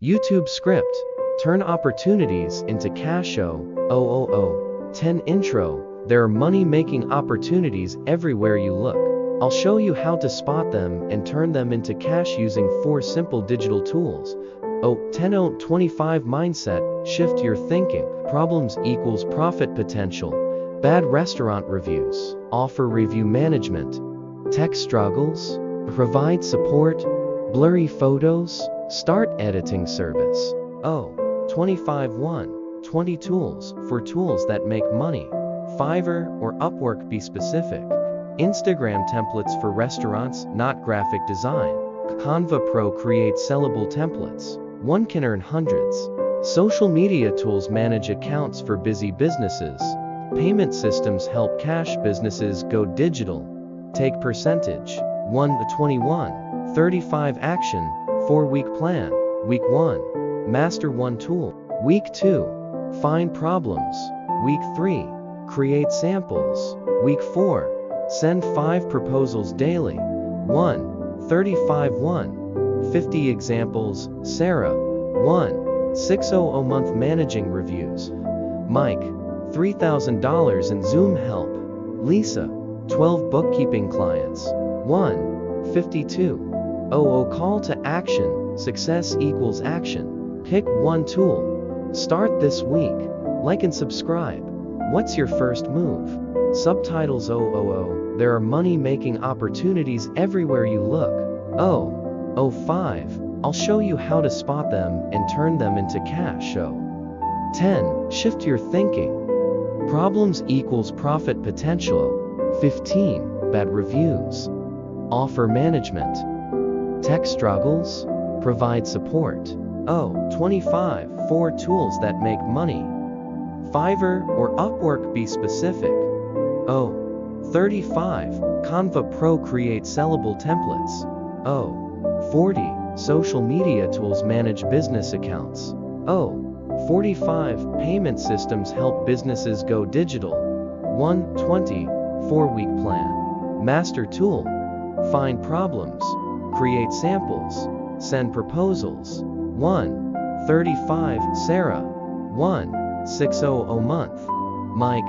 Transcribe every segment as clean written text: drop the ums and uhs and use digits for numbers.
YouTube script. Turn opportunities into cash. 10 Intro. There are money-making opportunities everywhere you look. I'll show you how to spot them and turn them into cash using 4 simple digital tools. 10 25 Mindset. Shift your thinking. Problems equals profit potential. Bad restaurant reviews. Offer review management. Tech struggles. Provide support. Blurry photos. Start editing service. 25 20 tools for tools that make money. Fiverr or Upwork. Be specific. Instagram templates for restaurants, not graphic design. Canva Pro. Create sellable templates. One can earn hundreds. Social media tools. Manage accounts for busy businesses. Payment systems help cash businesses go digital. Take percentage. 1 to 21. 35 Action. 4-week plan. Week 1. Master 1 tool. Week 2. Find problems. Week 3. Create samples. Week 4. Send 5 proposals daily. 1. 35 1. 50 examples. Sarah. 1. 600 month managing reviews. Mike. $3,000 in Zoom help. Lisa. 12 bookkeeping clients. 1. 52. Call to action. Success equals action. Pick one tool. Start this week. Like and subscribe. What's your first move? Subtitles. There are money-making opportunities everywhere you look. 5. I'll show you how to spot them and turn them into cash. 10. Shift your thinking. Problems equals profit potential. 15. Bad reviews. Offer management. Tech struggles. Provide support. 25. 4 tools that make money. Fiverr or Upwork. Be specific. 35. Canva Pro. Create sellable templates. 40. Social media tools. Manage business accounts. 45. Payment systems help businesses go digital. 120. 4-week plan. Master tool. Find problems. Create samples. Send proposals. 1. 35. Sarah. 1. 600 month. Mike.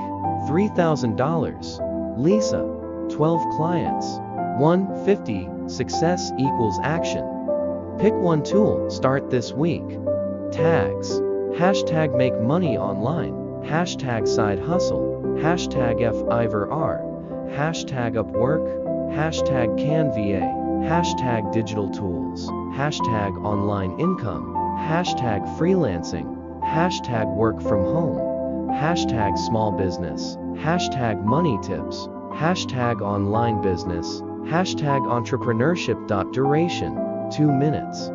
$3,000. Lisa. 12 clients. 150. Success equals action. Pick one tool. Start this week. Tags. Hashtag make money online. Hashtag side hustle. Hashtag Fiverr. Hashtag Upwork. Hashtag Canva. Hashtag digital tools. Hashtag online income. Hashtag freelancing. Hashtag work from home. Hashtag small business. Hashtag money tips. Hashtag online business. Hashtag entrepreneurship. Duration 2 minutes.